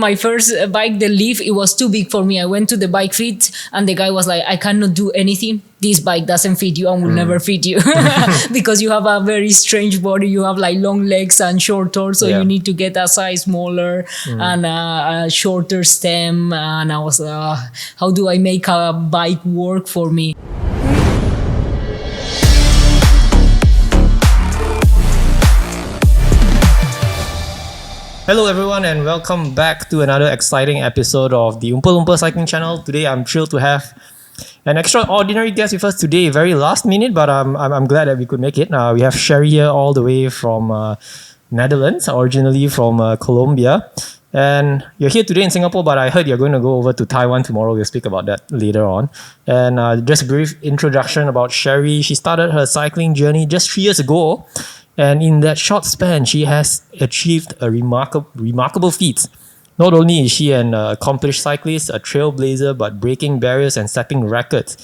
my first bike, the Leaf, it was too big for me. I went to the bike fit and the guy was like, I cannot do anything. This bike doesn't fit you and will never fit you because you have a very strange body. You have like long legs and short torso. You need to get a size smaller and a shorter stem. And I was, how do I make a bike work for me? Hello everyone and welcome back to another exciting episode of the Oompa Loompa cycling channel. Today I'm thrilled to have an extraordinary guest with us today, very last minute, but I'm glad that we could make it. We have Sherry here all the way from Netherlands, originally from Colombia. And you're here today in Singapore, but I heard you're going to go over to Taiwan tomorrow. We'll speak about that later on. And just a brief introduction about Sherry. She started her cycling journey just 3 years ago. And in that short span, she has achieved a remarkable feat. Not only is she an accomplished cyclist, a trailblazer, but breaking barriers and setting records.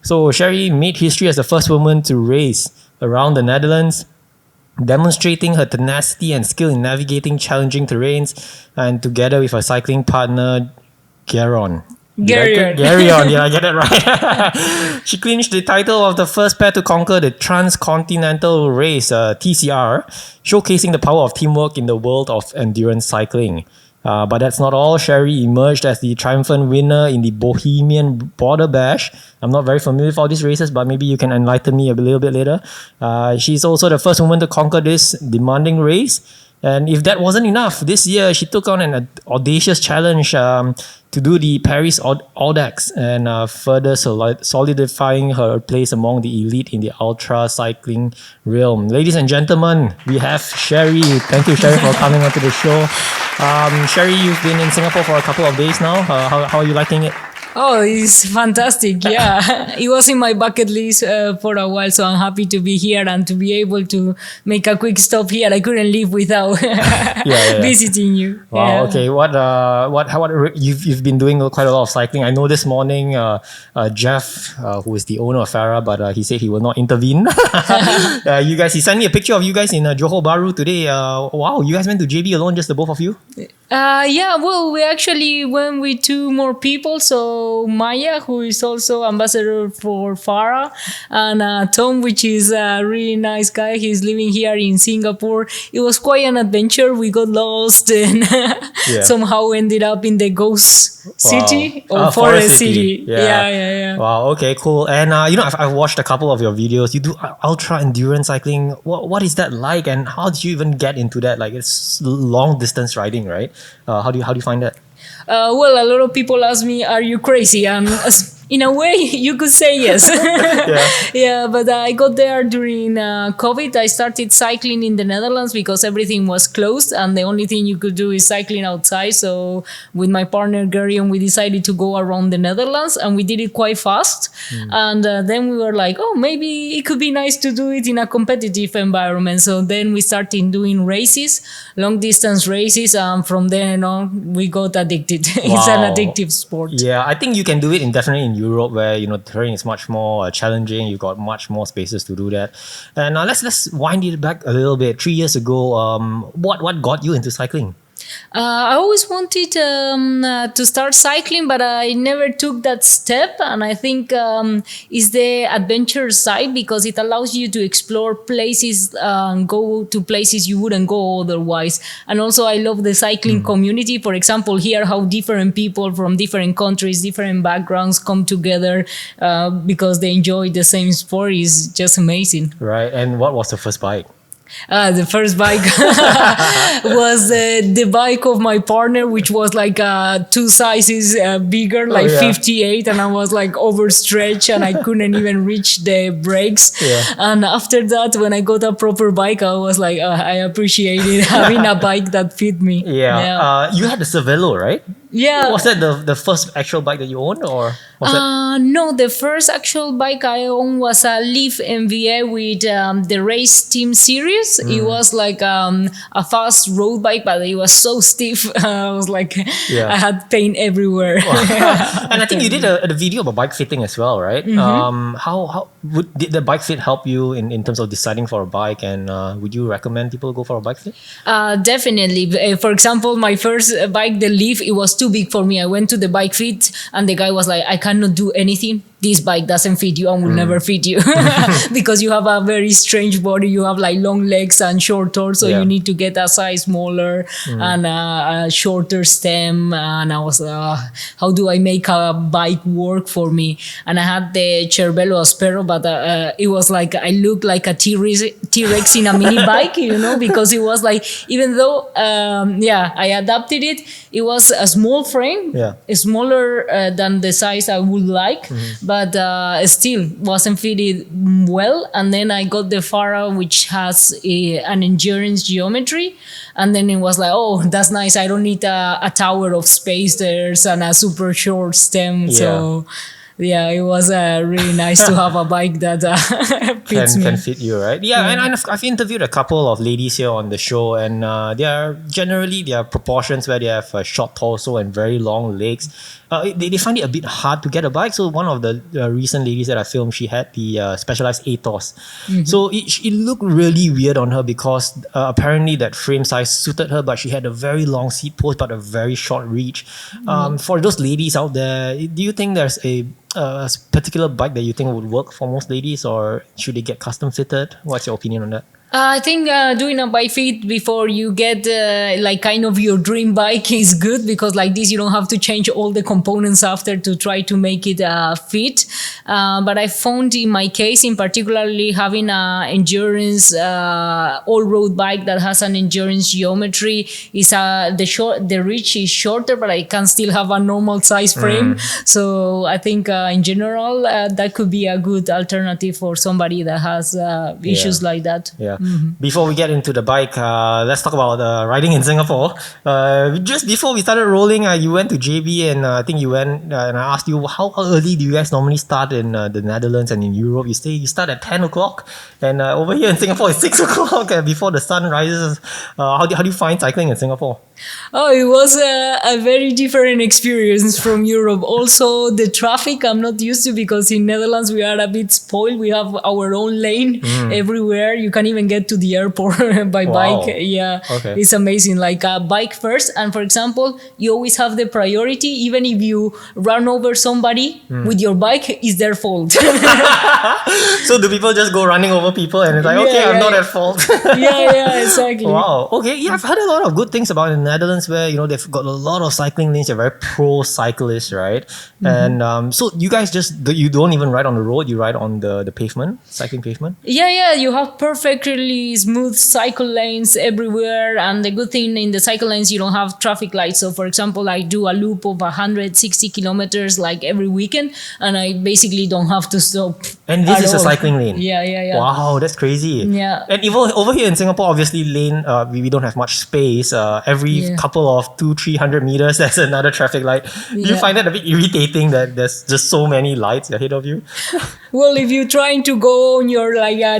So Sherry made history as the first woman to race around the Netherlands, demonstrating her tenacity and skill in navigating challenging terrains, and together with her cycling partner, Gereon. Gereon, yeah, I get it right. She clinched the title of the first pair to conquer the transcontinental race, TCR, showcasing the power of teamwork in the world of endurance cycling. But that's not all. Sherry emerged as the triumphant winner in the Bohemian Border Bash. I'm not very familiar with all these races, but maybe you can enlighten me a little bit later. She's also the first woman to conquer this demanding race. And if that wasn't enough, this year she took on an audacious challenge to do the Paris Audax and further solidifying her place among the elite in the ultra cycling realm. Ladies and gentlemen, we have Sherry. Thank you, Sherry, for coming onto the show. Sherry, you've been in Singapore for a couple of days now. How are you liking it? Oh, it's fantastic. Yeah, it was in my bucket list for a while, so I'm happy to be here and to be able to make a quick stop here. I couldn't leave without visiting you. Wow. Okay. What you've been doing quite a lot of cycling. I know this morning, Jeff, who is the owner of Fara, but he said he will not intervene. He sent me a picture of you guys in Johor Bahru today. Wow, you guys went to JB alone, just the both of you? Well, we actually went with two more people. So Maya, who is also ambassador for Fara, and Tom, which is a really nice guy. He's living here in Singapore. It was quite an adventure. We got lost and somehow ended up in the ghost city or forest city. Yeah. Wow. Okay. Cool. And I've watched a couple of your videos. You do ultra endurance cycling. What is that like? And how did you even get into that? Like, it's long distance riding, right? How do you find that? Well, a lot of people ask me, "Are you crazy?" And in a way, you could say yes. But I got there during COVID. I started cycling in the Netherlands because everything was closed and the only thing you could do is cycling outside. So with my partner Gereon, we decided to go around the Netherlands and we did it quite fast. And then we were like, oh, maybe it could be nice to do it in a competitive environment. So then we started doing races, long distance races. And from then on, we got addicted. It's an addictive sport. Yeah, I think you can do it definitely in Europe where terrain is much more challenging. You've got much more spaces to do that. And let's wind it back a little bit. 3 years ago, what got you into cycling? I always wanted to start cycling, but I never took that step. And I think it's the adventure side because it allows you to explore places and go to places you wouldn't go otherwise. And also I love the cycling community. For example, here how different people from different countries, different backgrounds come together because they enjoy the same sport is just amazing. Right. And what was the first bike? The first bike was the bike of my partner, which was like 2 sizes bigger, 58, and I was like overstretched and I couldn't even reach the brakes. And after that, when I got a proper bike, I was like, I appreciated having a bike that fit me. You had the Cervelo, right? Yeah. Was that the first actual bike that you owned, or was that? No, the first actual bike I owned was a Leaf MVA with the race team series. It was like a fast road bike, but it was so stiff. I was like, I had pain everywhere. And I think you did a video about bike fitting as well, right? Did the bike fit help you in terms of deciding for a bike, and would you recommend people go for a bike fit? Definitely. For example, my first bike, the Leaf, it was too big for me. I went to the bike fit and the guy was like, I cannot do anything. This bike doesn't fit you and will never fit you because you have a very strange body. You have like long legs and short torso. So you need to get a size smaller and a shorter stem. And I was, how do I make a bike work for me? And I had the Cervelo Aspero, but it was like, I looked like a T-Rex in a mini bike, you know, because it was like, even though, I adapted it, it was a small frame, smaller than the size I would like. But still wasn't fitted well. And then I got the Fara, which has an endurance geometry. And then it was like, oh, that's nice. I don't need a tower of spacers and a super short stem. So yeah, it was really nice to have a bike that fits me. Can fit you, right? Yeah, and I've interviewed a couple of ladies here on the show, and they are proportions where they have a short torso and very long legs. They find it a bit hard to get a bike. So one of the recent ladies that I filmed, she had the Specialized Atos. So it looked really weird on her because apparently that frame size suited her, but she had a very long seat post but a very short reach. For those ladies out there, do you think there's a particular bike that you think would work for most ladies, or should they get custom fitted? What's your opinion on that? I think doing a bike fit before you get like kind of your dream bike is good, because like this you don't have to change all the components after to try to make it fit. But I found in my case, in particularly having an endurance all-road bike that has an endurance geometry, is the reach is shorter, but I can still have a normal size frame. So I think in general that could be a good alternative for somebody that has issues like that. Yeah. Before we get into the bike, let's talk about riding in Singapore. Just before we started rolling, you went to JB, and I think you went and I asked you, how early do you guys normally start in the Netherlands and in Europe? You start at 10 o'clock, and over here in Singapore it's 6 o'clock before the sun rises. How do you find cycling in Singapore? Oh, it was a very different experience from Europe. Also, the traffic I'm not used to, because in Netherlands we are a bit spoiled. We have our own lane everywhere. You can even get to the airport by bike. Yeah, it's amazing. Like bike first, and for example, you always have the priority. Even if you run over somebody with your bike, it's their fault. So do people just go running over people and it's like, I'm not at fault? yeah, exactly. Wow. Okay. Yeah, I've heard a lot of good things about the Netherlands, where they've got a lot of cycling lanes. They're very pro-cyclist, right? And so you guys you don't even ride on the road. You ride on the pavement, cycling pavement. Yeah. You have perfectly smooth cycle lanes everywhere, and the good thing in the cycle lanes, you don't have traffic lights. So for example, I do a loop of 160 kilometers like every weekend, and I basically don't have to stop. And this is a cycling lane. Yeah. Wow, that's crazy. Yeah. And even over here in Singapore, obviously we don't have much space. Every couple of 200-300 meters, there's another traffic light. Do you find that a bit irritating that there's just so many lights ahead of you? Well, if you're trying to go on your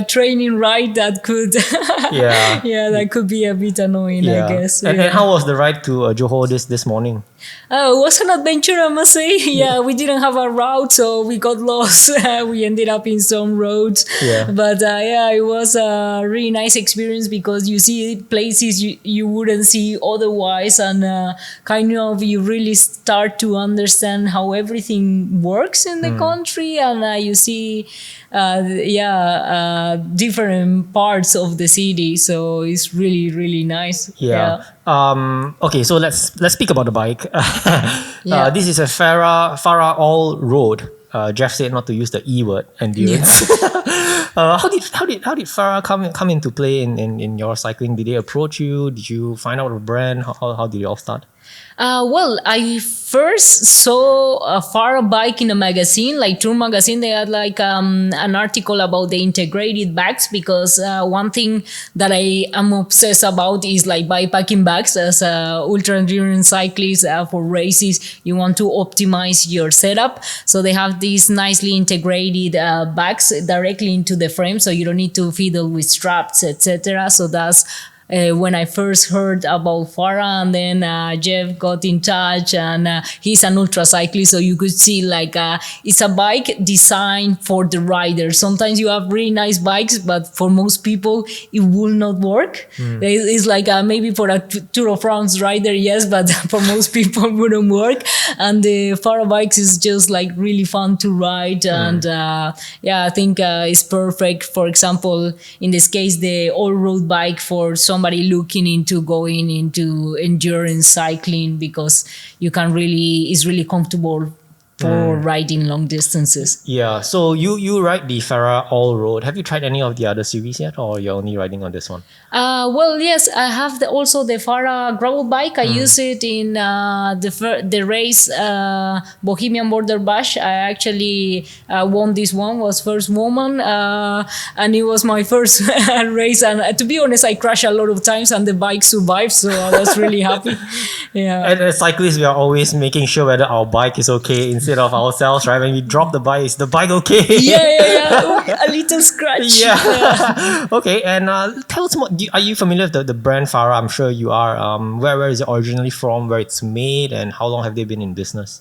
training ride, that could that could be a bit annoying, I guess. And how was the ride to Johor this morning? It was an adventure, I must say. Yeah, we didn't have a route, so we got lost. We ended up in some roads. Yeah. But it was a really nice experience, because you see places you wouldn't see otherwise, and kind of you really start to understand how everything works in the country, and you see different parts of the city. So it's really, really nice. Yeah. Okay, so let's speak about the bike. This is a Fara All Road. Jeff said not to use the E word, endurance. How did Fara come into play in your cycling? Did they approach you? Did you find out a brand? How did it all start? Well, I first saw a Fara bike in a magazine, like Tour magazine. They had like an article about the integrated bags because one thing that I am obsessed about is like bikepacking bags. As a ultra endurance cyclist for races, you want to optimize your setup. So they have these nicely integrated bags directly into the frame, so you don't need to fiddle with straps, etc. So that's when I first heard about Farah, and then Jeff got in touch, and he's an ultra cyclist, so you could see like it's a bike designed for the rider. Sometimes you have really nice bikes, but for most people it will not work. It's like maybe for a Tour of France rider, yes, but for most people it wouldn't work. And the Farah bikes is just like really fun to ride, and yeah, I think it's perfect. For example, in this case, the all road bike for somebody looking into going into endurance cycling, because you can really, it's really comfortable for riding long distances. Yeah, so you ride the Fara All Road. Have you tried any of the other series yet, or you're only riding on this one? Well, yes, I have also the Fara gravel bike. I use it in the race Bohemian Border Bash. I actually won this one, was first woman, and it was my first race. And to be honest, I crashed a lot of times, and the bike survived, so I was really happy. Yeah. And as cyclists, we are always making sure whether our bike is okay instead of ourselves, right? When we drop the bike, is the bike okay? Yeah. A little scratch. Yeah. Okay, and tell us more. Are you familiar with the brand Fara? I'm sure you are. Where is it originally from? Where it's made, and how long have they been in business?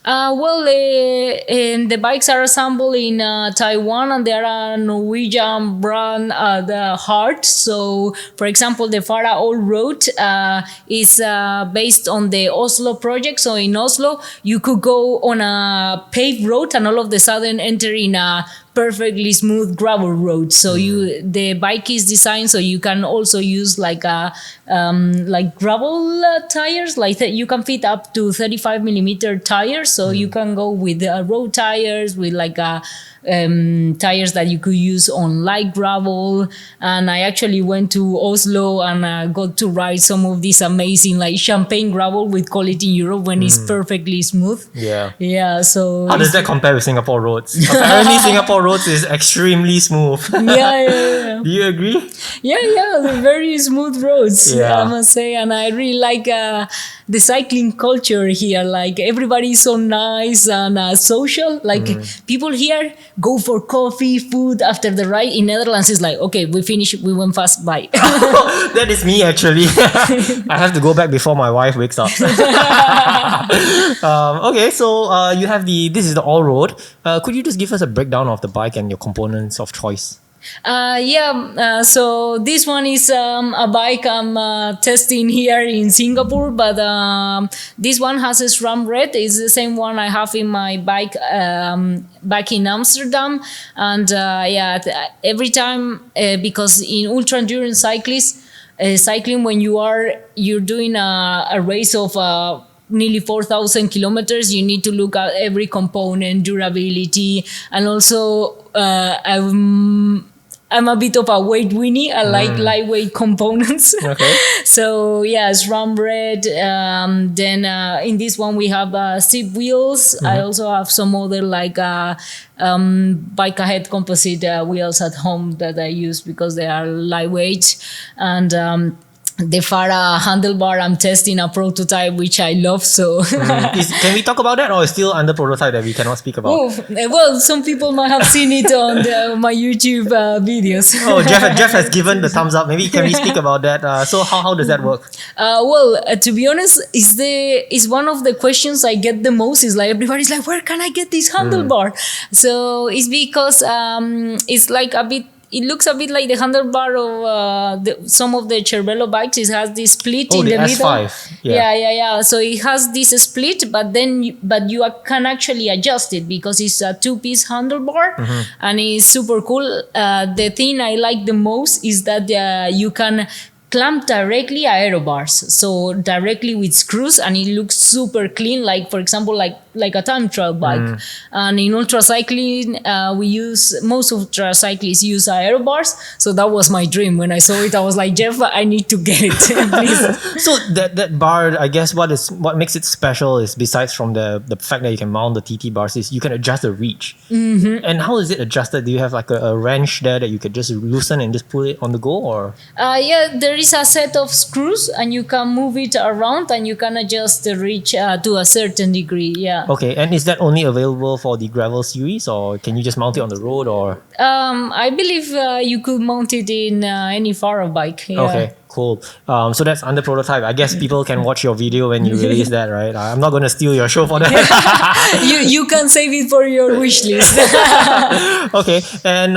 Well, the bikes are assembled in Taiwan, and there are Norwegian brand, the Heart. So, for example, the Fara All Road is based on the Oslo project. So in Oslo, you could go on a paved road and all of a sudden enter in a perfectly smooth gravel road. So the bike is designed so you can also use like gravel tires, like that. You can fit up to 35 millimeter tires, so you can go with road tires, with like tires that you could use on light gravel. And I actually went to Oslo and got to ride some of these amazing like champagne gravel, we call it in Europe, when it's perfectly smooth. Yeah, so how does that compare with Singapore roads? Apparently Singapore roads is extremely smooth. Yeah. Do you agree? Yeah, they're very smooth roads, I must say. And I really like the cycling culture here. Like everybody is so nice and social. Like people here go for coffee, food after the ride. In Netherlands, it's like, okay, we finished, we went fast, bye. That is me actually. I have to go back before my wife wakes up. Okay, so you have this is the all road. Could you just give us a breakdown of the bike and your components of choice? So this one is a bike I'm testing here in Singapore, but this one has a SRAM red. It's the same one I have in my bike back in Amsterdam. And every time, because in ultra endurance cycling, when you're doing a race of nearly 4,000 kilometers, you need to look at every component, durability, and also I'm a bit of a weight weenie. I like lightweight components. Okay. So SRAM red. Then in this one we have seat wheels. I also have some other like bike ahead composite wheels at home that I use because they are lightweight. And the Fara handlebar, I'm testing a prototype which I love. So can we talk about that, or is still under prototype that we cannot speak about? Well, some people might have seen it on my YouTube videos. Jeff has given the thumbs up. Maybe can we speak about that? So how does that work? To be honest, is one of the questions I get the most. Is like everybody's like, where can I get this handlebar? So it's because it's like a bit. It looks a bit like the handlebar of some of the Cervelo bikes. It has this split in the middle. S5. Yeah. So it has this split, but you can actually adjust it because it's a two-piece handlebar, and it's super cool. The thing I like the most is that you can clamp directly aero bars, so directly with screws, and it looks super clean. Like for example, like a time trial bike. And in ultra cycling, most ultra cyclists use aero bars. So that was my dream. When I saw it, I was like, Jeff, I need to get it. Please. So that bar, I guess, what makes it special is, besides from the fact that you can mount the TT bars, is you can adjust the reach. And how is it adjusted? Do you have like a wrench there that you could just loosen and just pull it on the go, or? Yeah, there is a set of screws, and you can move it around, and you can adjust the reach to a certain degree. Yeah. Okay, and is that only available for the gravel series, or can you just mount it on the road, or? I believe you could mount it in any Fara bike. Yeah. Okay, cool. So that's under prototype. I guess people can watch your video when you release that, right? I'm not going to steal your show for that. you can save it for your wish list. Okay, and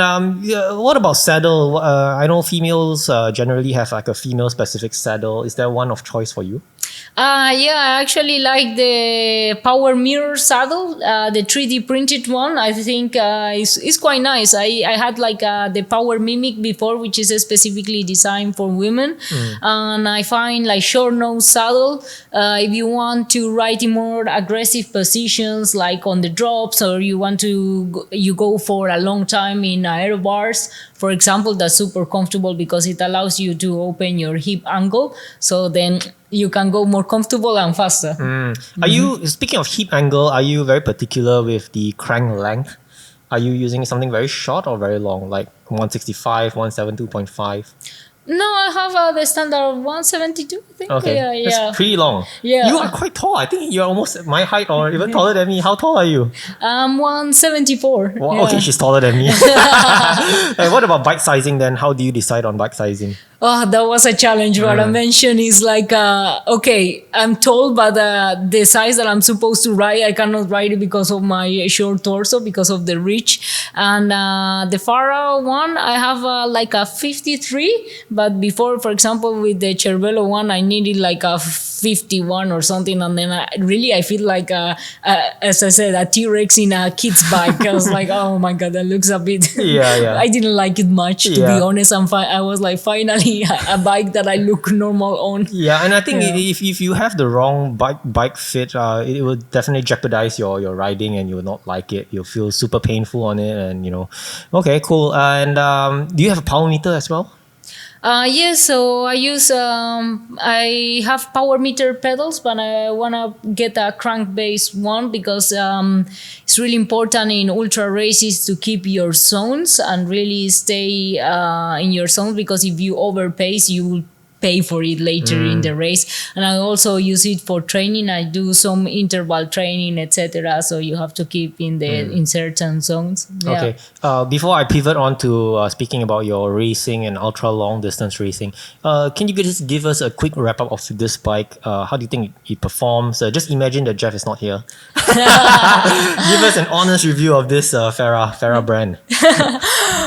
what about saddle? I know females generally have like a female-specific saddle. Is there one of choice for you? Yeah, I actually like the Power Mirror saddle, the 3D printed one. I think is quite nice. I had like the Power Mimic before, which is specifically designed for women. And I find like short nose saddle, if you want to ride in more aggressive positions, like on the drops, or you want to you go for a long time in aero bars, for example, that's super comfortable because it allows you to open your hip angle. So then you can go more comfortable and faster. Are you, speaking of hip angle, are you very particular with the crank length? Are you using something very short or very long, like 165, 172.5? No, I have the standard 172, I think. Okay, Yeah. that's pretty long. Yeah. You are quite tall. I think you're almost my height or even taller than me. How tall are you? I'm 174. Well, Yeah. okay, she's taller than me. And what about bike sizing then? How do you decide on bike sizing? Oh, that was a challenge. What I mentioned is like, okay, I'm tall, but the size that I'm supposed to ride, I cannot ride it because of my short torso, because of the reach. And the Fara one, I have like a 53, but before, for example, with the Cervelo one, I needed like a 51 or something. And then I feel like, as I said, a T-Rex in a kid's bike. I was like, oh my God, that looks a bit... Yeah. I didn't like it much, to be honest. I was like, finally, a bike that I look normal on. Yeah, and I think if you have the wrong bike fit, it will definitely jeopardize your riding, and you will not like it. You'll feel super painful on it, and Okay, cool. And do you have a power meter as well? Yes, so I have power meter pedals, but I want to get a crank-based one because it's really important in ultra races to keep your zones and really stay in your zones, because if you overpace, you will pay for it later in the race. And I also use it for training. I do some interval training, etc. So you have to keep in certain zones. Yeah. Okay. Before I pivot on to speaking about your racing and ultra long distance racing, can you just give us a quick wrap up of this bike? How do you think it performs? Just imagine that Jeff is not here. Give us an honest review of this Fara brand.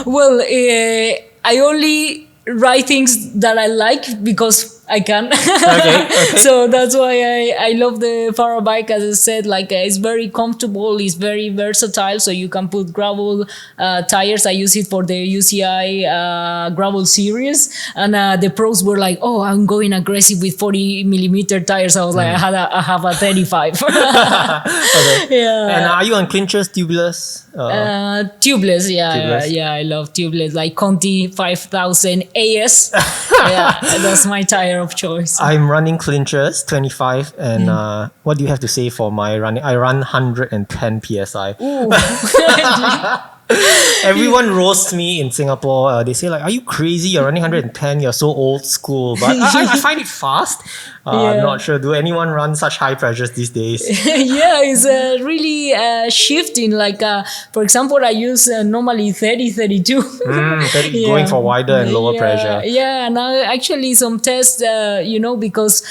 Well, I only write things that I like because I can. Okay. So that's why I love the Fara bike. As I said, like it's very comfortable, it's very versatile, so you can put gravel tires. I use it for the UCI gravel series, and the pros were like, "Oh, I'm going aggressive with 40mm tires." I was like, I have a 35. Okay. Yeah. And are you on clinchers, tubeless? Tubeless, yeah, I love tubeless, like Conti 5000 AS. Yeah, that's my tire of choice. I'm running clinchers 25, and what do you have to say for my running? I run 110 psi. Ooh. Everyone roasts me in Singapore. They say like, "Are you crazy? You're running 110. You're so old school." But I find it fast. I'm not sure. Do anyone run such high pressures these days? Yeah, it's really shifting. Like, for example, I use normally 30, 32. Going for wider and lower pressure. Yeah, and actually some tests, because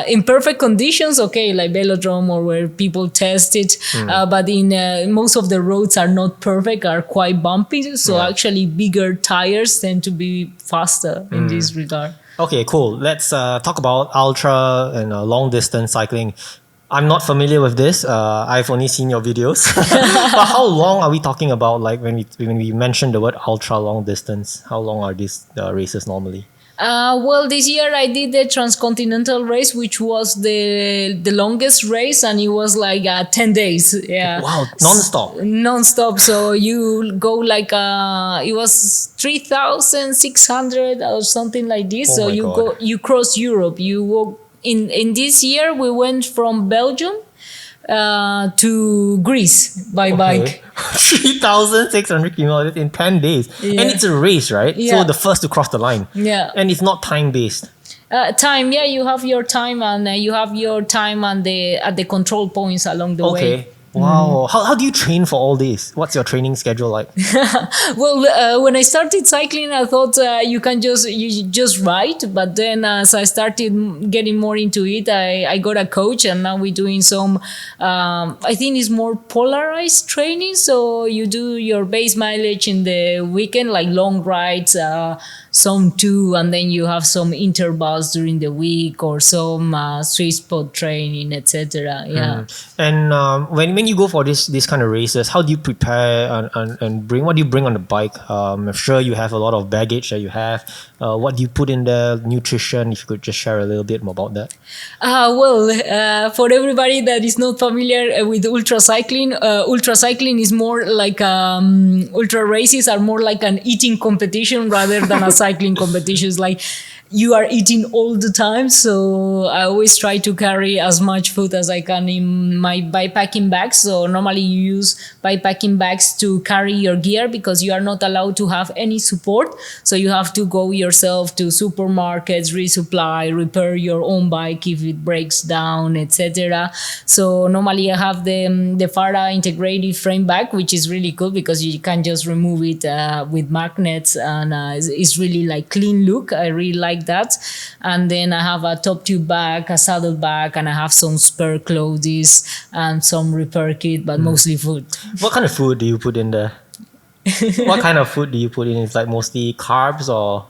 in perfect conditions, okay, like velodrome or where people test it, but in most of the roads are not perfect, are quite bumpy. So actually bigger tires tend to be faster in this regard. Okay, cool. Let's talk about ultra and long distance cycling. I'm not familiar with this. I've only seen your videos. But how long are we talking about? Like when we mention the word ultra long distance, how long are these races normally? Well, this year I did the transcontinental race, which was the longest race, and it was like 10 days. Yeah. Wow, non-stop. Non-stop. So you go like it was 3,600 or something like this. Oh so my you God. you cross Europe. You walk in this year we went from Belgium to Greece by bike. 3,600 kilometers in 10 days. Yeah. And it's a race, right? Yeah. So the first to cross the line. Yeah. And it's not time-based. Time, yeah, you have your time, and you have your time and at the control points along the way. Okay. Wow. How do you train for all this? What's your training schedule like? Well, when I started cycling, I thought you just ride, but then as I started getting more into it, I got a coach, and now we're doing some. I think it's more polarized training. So you do your base mileage in the weekend, like long rides. Some two, and then you have some intervals during the week or some street spot training, etc. Yeah. And when you go for this kind of races, how do you prepare and bring? What do you bring on the bike? I'm sure you have a lot of baggage that you have. What do you put in the nutrition? If you could just share a little bit more about that. For everybody that is not familiar with ultra cycling is more like ultra races are more like an eating competition rather than a cycling competition. It's like you are eating all the time, so I always try to carry as much food as I can in my bikepacking bags. So normally you use bikepacking bags to carry your gear because you are not allowed to have any support. So you have to go yourself to supermarkets, resupply, repair your own bike if it breaks down, etc. So normally I have the Fara integrated frame bag, which is really cool because you can just remove it with magnets, and it's really like clean look. I really like that. And then I have a top tube bag, a saddle bag, and I have some spare clothes and some repair kit, but mostly food. What kind of food do you put in there? What kind of food do you put in? It's like mostly carbs or?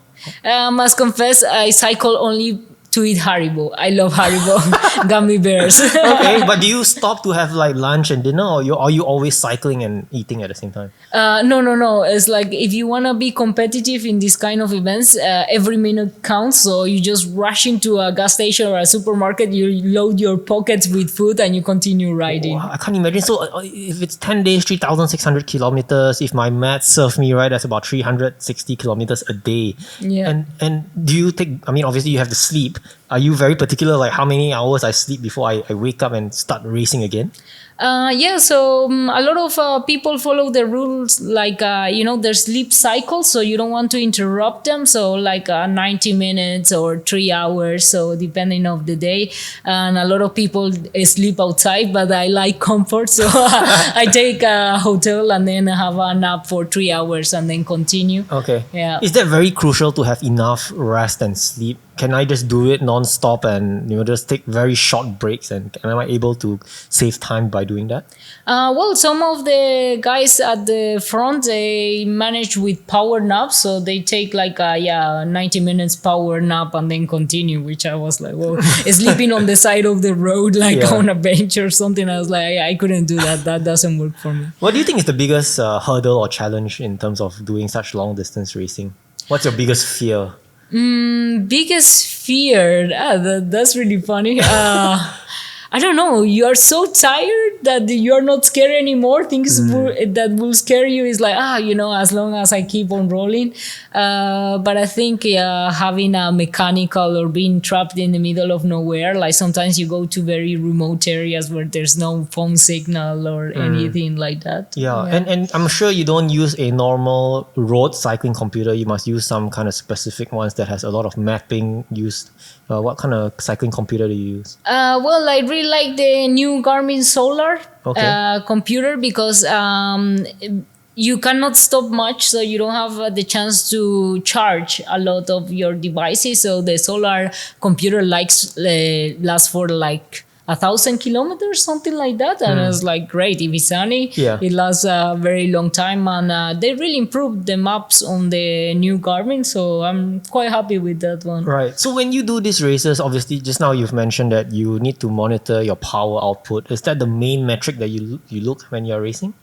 Must confess, I cycle only to eat Haribo. I love Haribo gummy bears. Okay, but do you stop to have like lunch and dinner, or are you always cycling and eating at the same time? No. It's like if you want to be competitive in this kind of events, every minute counts. So you just rush into a gas station or a supermarket, you load your pockets with food, and you continue riding. Wow, I can't imagine. So if it's 10 days, 3,600 kilometers, if my math serves me right, that's about 360 kilometers a day. Yeah. And do you take, I mean, obviously you have to sleep. Are you very particular, like how many hours I sleep before I wake up and start racing again? So a lot of people follow the rules, like, their sleep cycle, so you don't want to interrupt them. So like 90 minutes or 3 hours, so depending on the day. And a lot of people sleep outside, but I like comfort. So I take a hotel and then have a nap for 3 hours and then continue. Okay. Yeah. Is that very crucial to have enough rest and sleep? Can I just do it non-stop and just take very short breaks, and am I able to save time by doing that? Well, some of the guys at the front, they manage with power naps, so they take like 90 minutes power nap and then continue, which I was like, well, sleeping on the side of the road like on a bench or something. I was like, I couldn't do that. That doesn't work for me. What do you think is the biggest hurdle or challenge in terms of doing such long distance racing? What's your biggest fear? Biggest fear? That's really funny. I don't know. You are so tired that you're not scared anymore. Things that will scare you is like, as long as I keep on rolling. But I think having a mechanical or being trapped in the middle of nowhere, like sometimes you go to very remote areas where there's no phone signal or anything like that. Yeah. And I'm sure you don't use a normal road cycling computer. You must use some kind of specific ones that has a lot of mapping used. What kind of cycling computer do you use? Well, I really like the new Garmin Solar computer because you cannot stop much, so you don't have the chance to charge a lot of your devices. So the Solar computer lasts for like 1,000 kilometers, something like that. And it's like, great. If it's sunny, it lasts a very long time. And they really improved the maps on the new Garmin. So I'm quite happy with that one. Right. So when you do these races, obviously, just now you've mentioned that you need to monitor your power output. Is that the main metric that you look when you're racing?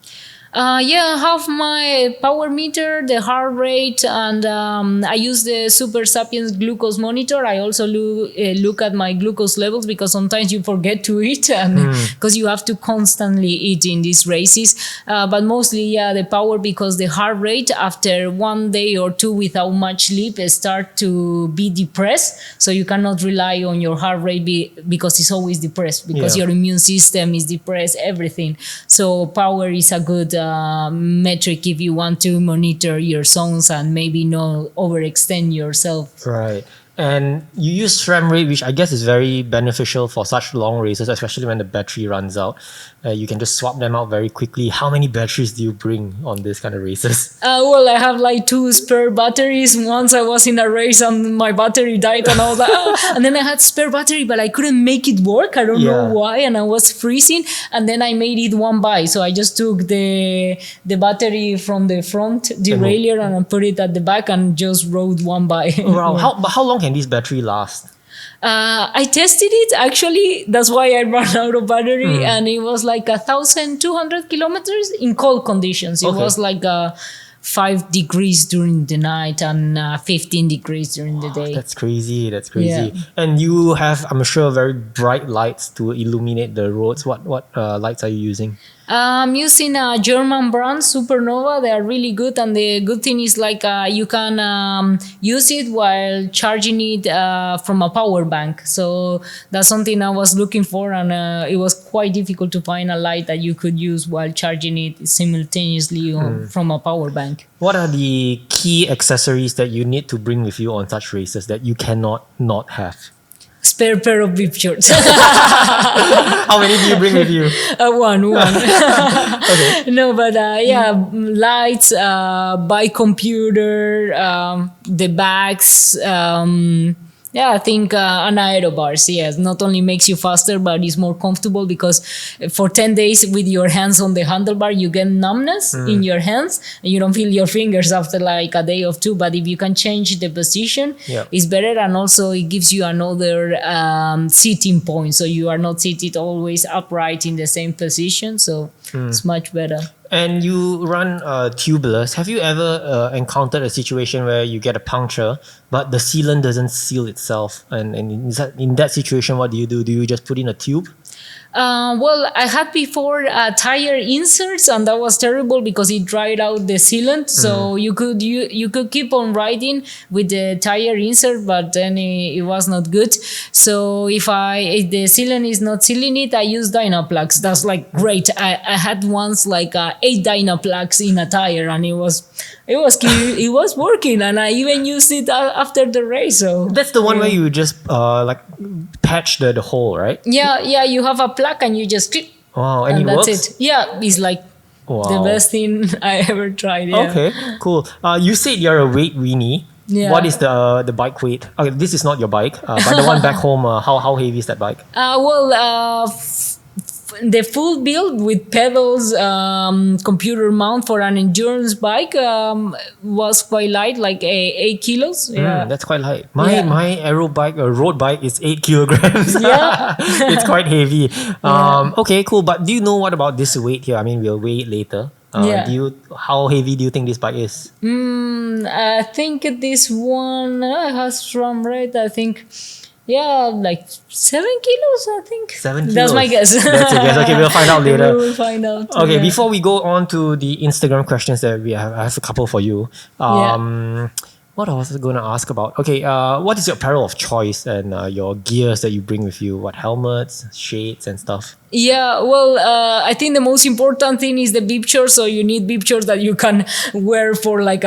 Yeah, I have my power meter, the heart rate, and I use the Super Sapiens glucose monitor. I also look at my glucose levels because sometimes you forget to eat, and because you have to constantly eat in these races. But mostly, yeah, the power, because the heart rate after 1 day or two without much sleep start to be depressed. So you cannot rely on your heart rate because it's always depressed, because your immune system is depressed, everything. So power is a good metric if you want to monitor your zones and maybe not overextend yourself. Right. And you use SRAM rate, which I guess is very beneficial for such long races, especially when the battery runs out. You can just swap them out very quickly. How many batteries do you bring on this kind of races? Well, I have like 2 spare batteries. Once I was in a race and my battery died and I was like, and then I had spare battery, but I couldn't make it work. I don't know why. And I was freezing. And then I made it 1x. So I just took the battery from the front derailleur and I put it at the back and just rode 1x. Wow. How long can this battery last? I tested it, actually. That's why I ran out of battery, and it was like 1,200 kilometers in cold conditions. It was like 5 degrees during the night and 15 degrees during the day. That's crazy. Yeah. And you have, I'm sure, very bright lights to illuminate the roads. What lights are you using? I'm using a German brand, Supernova. They are really good, and the good thing is like you can use it while charging it from a power bank. So that's something I was looking for, and it was quite difficult to find a light that you could use while charging it simultaneously from a power bank. What are the key accessories that you need to bring with you on such races that you cannot not have? Spare pair of bib shorts. How many do you bring with you? One. Okay. No, but lights, bike computer, the bags. I think an aero bars, yes, not only makes you faster, but it's more comfortable, because for 10 days with your hands on the handlebar, you get numbness in your hands and you don't feel your fingers after like a day or two. But if you can change the position, it's better. And also it gives you another sitting point. So you are not seated always upright in the same position. So it's much better. And you run tubeless. Have you ever encountered a situation where you get a puncture, but the sealant doesn't seal itself? And in that situation, what do you do? Do you just put in a tube? Well, I had before tire inserts, and that was terrible because it dried out the sealant. So you could keep on riding with the tire insert, but then it was not good. So if the sealant is not sealing it, I use Dynaplugs. That's like great. I had once like 8 Dynaplugs in a tire, and it was working, and I even used it after the race. So that's the one where you just like patch the hole, right? Yeah. You have a plug and you just click. Wow, and that's works? it. Yeah, it's like the best thing I ever tried. Yeah. Okay, cool. You said you're a weight weenie. Yeah. What is the bike weight? Okay, this is not your bike, but the one back home. How heavy is that bike? The full build with pedals, computer mount for an endurance bike was quite light, like 8 kilos. Yeah, that's quite light. My aero bike, road bike, is 8 kilograms. Yeah, it's quite heavy. Okay, cool. But do you know what about this weight here? I mean, we'll weigh it later. How heavy do you think this bike is? I think this one has SRAM rate. I think. Yeah, like 7 kilos, I think. 7 kilos. That's my guess. That's your guess. Okay, we'll find out later. We'll find out. Okay, before we go on to the Instagram questions that we have, I have a couple for you. What was I going to ask about? Okay, what is your apparel of choice and your gears that you bring with you? What helmets, shades, and stuff? Yeah, well, I think the most important thing is the bib shorts. So you need bib shorts that you can wear for like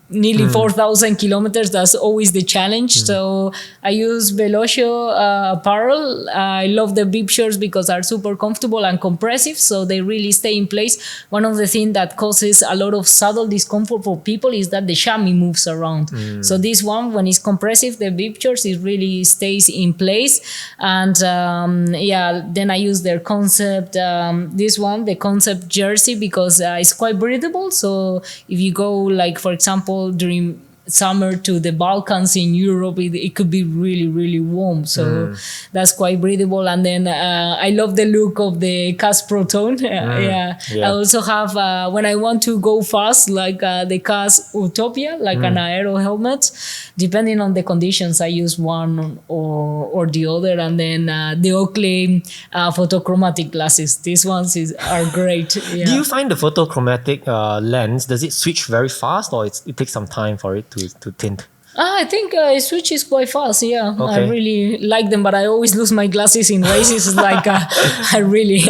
nearly 4,000 kilometers. That's always the challenge. So I use Velocio apparel. I love the bib shorts because they're super comfortable and compressive, so they really stay in place. One of the things that causes a lot of saddle discomfort for people is that the chamois moves around. So this one, when it's compressive, the bib shorts, it really stays in place. And then I use their concept, the concept jersey, because it's quite breathable. So if you go, like, for example, during summer to the Balkans in Europe, it could be really, really warm. So that's quite breathable. And then I love the look of the Cas Proton. I also have, when I want to go fast, like the Cas Utopia, like an aero helmet. Depending on the conditions, I use one or the other. And then the Oakley photochromatic glasses. These ones are great. Do you find the photochromatic lens, does it switch very fast, or it takes some time for it to tint? I think it switches quite fast. Yeah, okay. I really like them, but I always lose my glasses in races. Like I really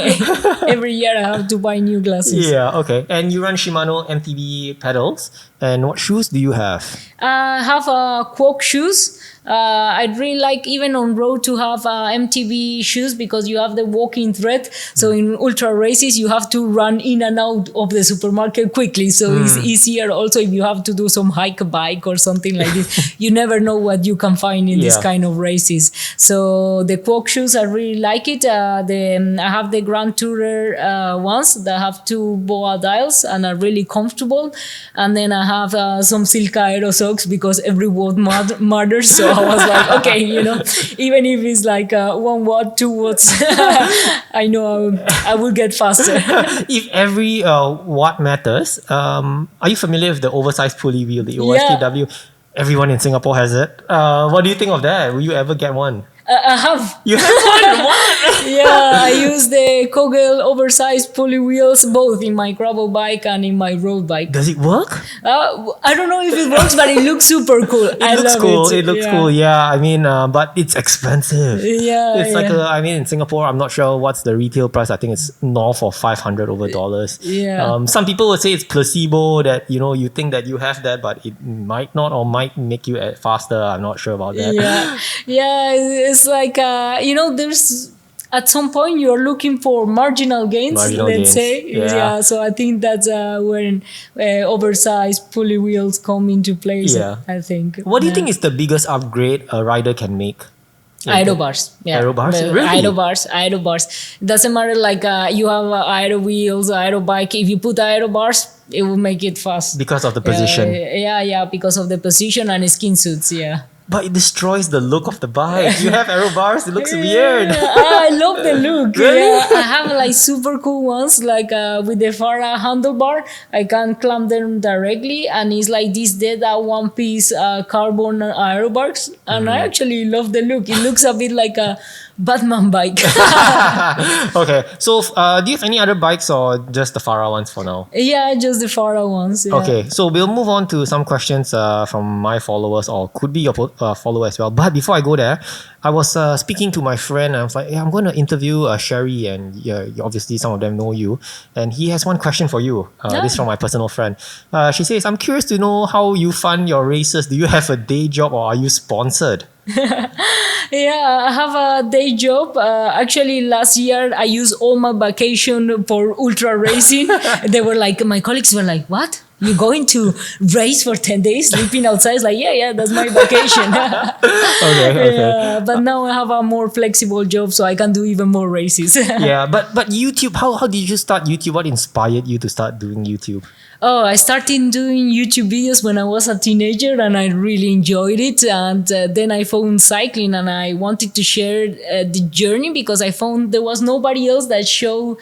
every year I have to buy new glasses. Yeah, okay. And you run Shimano MTB pedals. And what shoes do you have? I have Quok shoes. I'd really like, even on road, to have MTB shoes because you have the walking thread. So in ultra races, you have to run in and out of the supermarket quickly. So it's easier also if you have to do some hike a bike or something like this. You never know what you can find in this kind of races. So the Quok shoes, I really like it. I have the Grand Tourer ones that have 2 BOA dials and are really comfortable. And then I have some Silka Aero socks because every watt matters. So I was like, okay, even if it's like 1 watt, 2 watts, I know I will get faster. If every watt matters, are you familiar with the oversized pulley wheel, the OSTW? Everyone in Singapore has it. What do you think of that? Will you ever get one? I have. You have one? What? I use the Kogel oversized pulley wheels both in my gravel bike and in my road bike. Does it work? I don't know if it works, but it looks super cool. It looks cool. It looks cool. Yeah, I mean, but it's expensive. It's like in Singapore, I'm not sure what's the retail price. I think it's north of $500 over dollars. Some people would say it's placebo, that you think that you have that, but it might not, or might make you faster. I'm not sure about that. It's like there's at some point you're looking for marginal gains, let's say. So I think that's when oversized pulley wheels come into place. I think. What do you think is the biggest upgrade a rider can make? Aero bars. Aero bars? Really? Aero bars. It doesn't matter, like you have aero wheels, aero bike. If you put aero bars, it will make it fast. Because of the position. Because of the position and skin suits. But it destroys the look of the bike. You have aero bars, it looks weird. I love the look. Really? I have like super cool ones, like with the Fara handlebar. I can clamp them directly, and it's like this dead one-piece carbon aero bars. And I actually love the look. It looks a bit like a Batman bike. Okay, so do you have any other bikes or just the Fara ones for now? Just the Fara ones. Okay, so we'll move on to some questions from my followers, or could be your follower as well. But before I go there, I was speaking to my friend, and I was like, I'm going to interview Sherry, and obviously some of them know you. And he has one question for you. This is from my personal friend. She says, I'm curious to know how you fund your races. Do you have a day job, or are you sponsored? I have a day job. Actually, last year I used all my vacation for ultra racing. My colleagues were like, what? You're going to race for 10 days, sleeping outside? It's like, that's my vacation. Okay. But now I have a more flexible job, so I can do even more races. But YouTube, how did you start YouTube? What inspired you to start doing YouTube? I started doing YouTube videos when I was a teenager, and I really enjoyed it. And then I found cycling, and I wanted to share the journey because I found there was nobody else that showed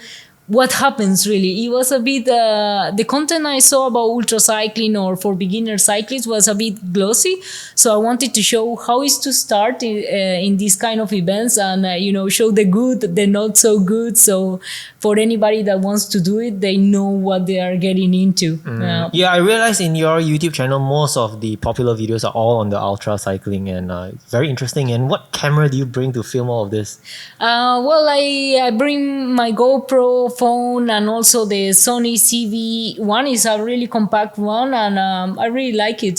what happens really. It was a bit, the content I saw about ultra cycling or for beginner cyclists was a bit glossy. So I wanted to show how is to start in these kind of events, and, show the good, the not so good. So for anybody that wants to do it, they know what they are getting into. I realized in your YouTube channel, most of the popular videos are all on the ultra cycling, and it's very interesting. And what camera do you bring to film all of this? I bring my GoPro phone, and also the Sony CV1 is a really compact one, and I really like it.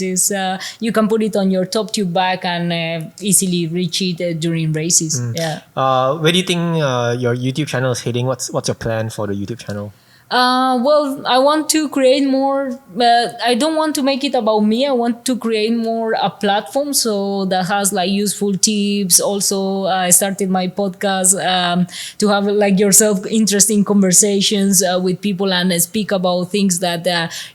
You can put it on your top tube bag and easily reach it during races. Where do you think your YouTube channel is heading? What's your plan for the YouTube channel? Well, I want to create more. I don't want to make it about me. I want to create more a platform so that has like useful tips. Also, I started my podcast to have like yourself interesting conversations with people and speak about things that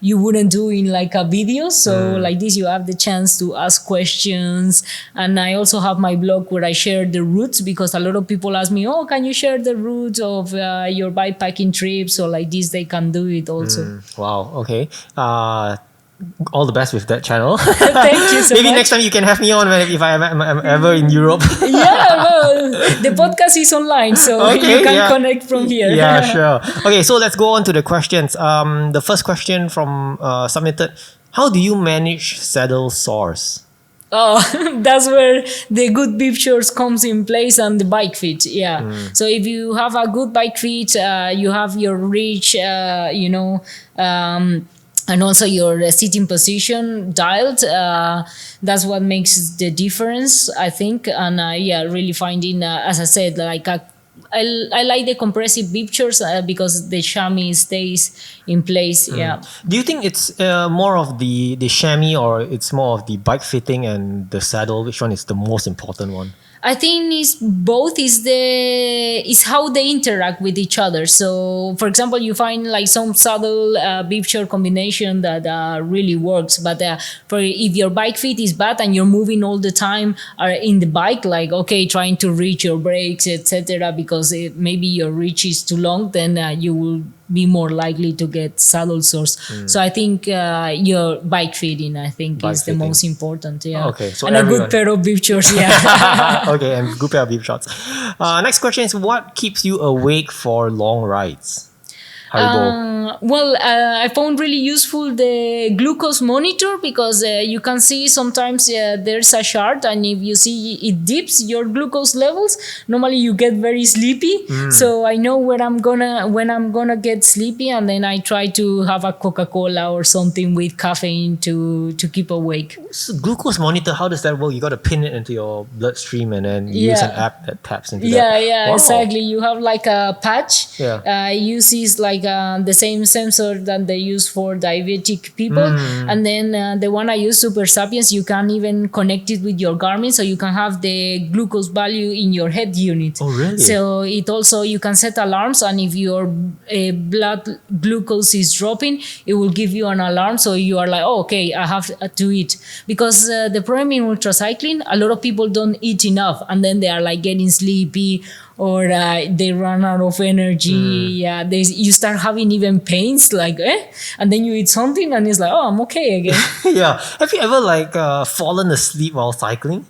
you wouldn't do in like a video. So like this, you have the chance to ask questions. And I also have my blog where I share the routes because a lot of people ask me, "Oh, can you share the routes of your bikepacking trips?" So like this, they can do it also. Wow. Okay. All the best with that channel. Thank you so Maybe much. next time you can have me on if I'm ever in Europe. Yeah, well, the podcast is online, so Okay, you can yeah. connect from here. Yeah, sure. Okay, so let's go on to the questions. The first question from submitted: how do you manage saddle sores? Oh, that's where the good bib shorts comes in place and the bike fit. Yeah. So if you have a good bike fit, you have your reach, and also your sitting position dialed. That's what makes the difference, I think. And really finding, as I said, like I like the compressive bib shorts because the chamois stays in place. Yeah. Do you think it's more of the chamois or it's more of the bike fitting and the saddle? Which one is the most important one? I think it's both is how they interact with each other. So, for example, you find like some saddle bib short combination that really works. But for if your bike fit is bad and you're moving all the time in the bike, like trying to reach your brakes, etc., because maybe your reach is too long, then you will be more likely to get saddle sores. So I think your bike fitting, I think, Bike is the fitting. most important. Yeah. Okay, so and everyone. a good pair of bib shorts. Yeah. Okay, and good pair of bib shorts. Next question is: what keeps you awake for long rides? Haribo. Well, I found really useful the glucose monitor because you can see sometimes there's a chart, and if you see it dips your glucose levels, normally you get very sleepy. So I know when I'm gonna get sleepy, and then I try to have a Coca-Cola or something with caffeine to keep awake. So glucose monitor, how does that work? You got to pin it into your bloodstream and then use an app that taps into that. Yeah, Wow. exactly. You have like a patch. Yeah. It uses like the same sensor that they use for diabetic people. And then the one I use, Super Sapiens, you can even connect it with your Garmin, so you can have the glucose value in your head unit. Oh, really? So it also, you can set alarms, and if your blood glucose is dropping, it will give you an alarm. So you are like, oh, okay, I have to eat. Because the problem in ultracycling, a lot of people don't eat enough, and then they are like getting sleepy, or they run out of energy. Yeah, you start having even pains, like and then you eat something and it's like, oh, I'm okay again. Yeah. Have you ever fallen asleep while cycling?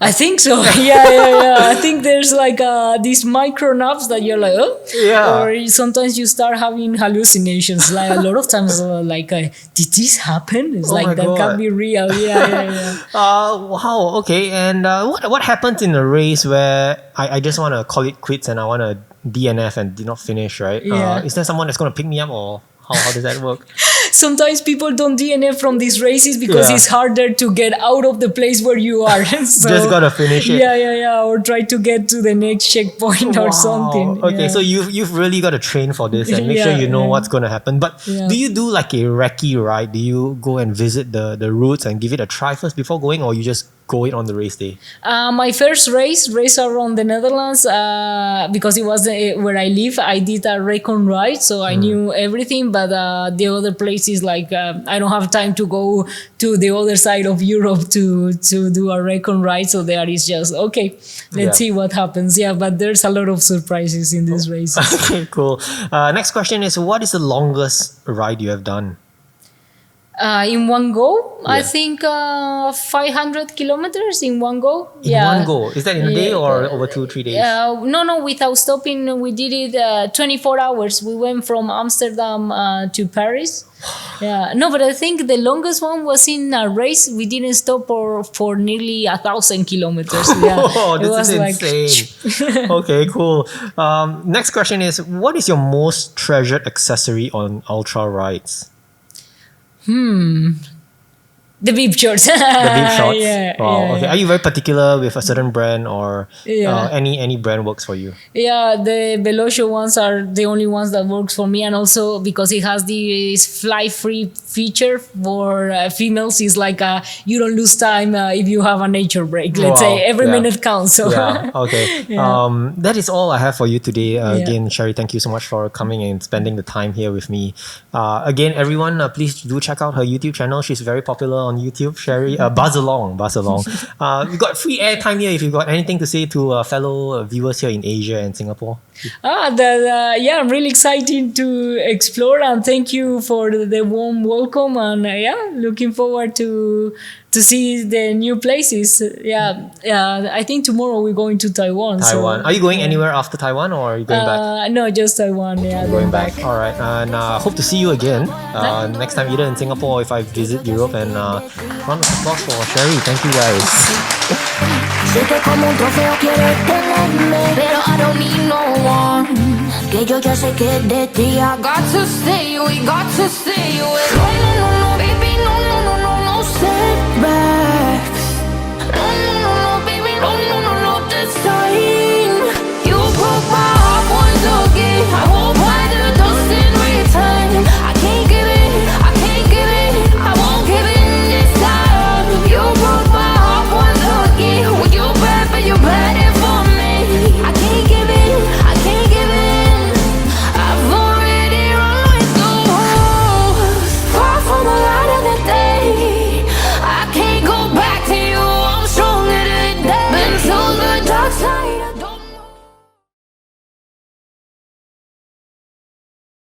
I think so. Yeah. I think there's like these micro naps that you're like, oh. Yeah. Or sometimes you start having hallucinations. Like a lot of times, did this happen? It's Oh my like, that God. can't be real. Yeah. Wow. Okay. And what happens in a race where I just want to call it quits and I want to DNF and did not finish, right? Yeah. Is there someone that's going to pick me up, or how does that work? Sometimes people don't DNF from these races because Yeah. it's harder to get out of the place where you are. So, Just gotta finish it. Yeah. Or try to get to the next checkpoint or something. Okay, Yeah. so you've really got to train for this and make sure you know what's going to happen. But do you do like a recce ride? Do you go and visit the routes and give it a try first before going, or you just go it on the race day? My first race around the Netherlands, because it was where I live, I did a recon ride, so I knew everything. But the other places, like I don't have time to go to the other side of Europe to do a recon ride. So there is just let's see what happens. Yeah, but there's a lot of surprises in these races. Okay, cool. Next question is: what is the longest ride you have done? In one go, I Yeah. think 500 kilometers in one go. In one go? Is that in a day or over 2-3 days? No, without stopping. We did it 24 hours. We went from Amsterdam to Paris. Yeah, no, but I think the longest one was in a race. We didn't stop for nearly 1,000 kilometers. Yeah, Oh, this is insane. Okay, cool. Next question is: what is your most treasured accessory on ultra rides? The bib shorts. The bib shorts. Yeah, Wow. yeah, Okay. yeah. Are you very particular with a certain brand, or Yeah. any brand works for you? Yeah, the Velocio ones are the only ones that works for me, and also because it has this fly-free feature for females, is like you don't lose time if you have a nature break. Let's Wow, say every yeah. minute counts. So Yeah. Okay. Yeah. That is all I have for you today. Yeah. Again, Sherry, thank you so much for coming and spending the time here with me. Again, everyone, please do check out her YouTube channel. She's very popular on YouTube. Sherry, buzz along. We got free airtime here. If you've got anything to say to fellow viewers here in Asia and Singapore. Yeah, I'm really excited to explore, and thank you for the warm welcome, and looking forward to see the new places. I think tomorrow we're going to Taiwan. Taiwan. So, Are you going anywhere after Taiwan, or are you going back? No, just Taiwan. Yeah, Going back. All right. And hope to see you again next time, either in Singapore or if I visit Europe. And round of applause for Sherry. Thank you guys. Sé que como un trofeo quieres tenerme, pero I don't need no one. Que yo ya sé que de ti I got to stay, we got to stay away.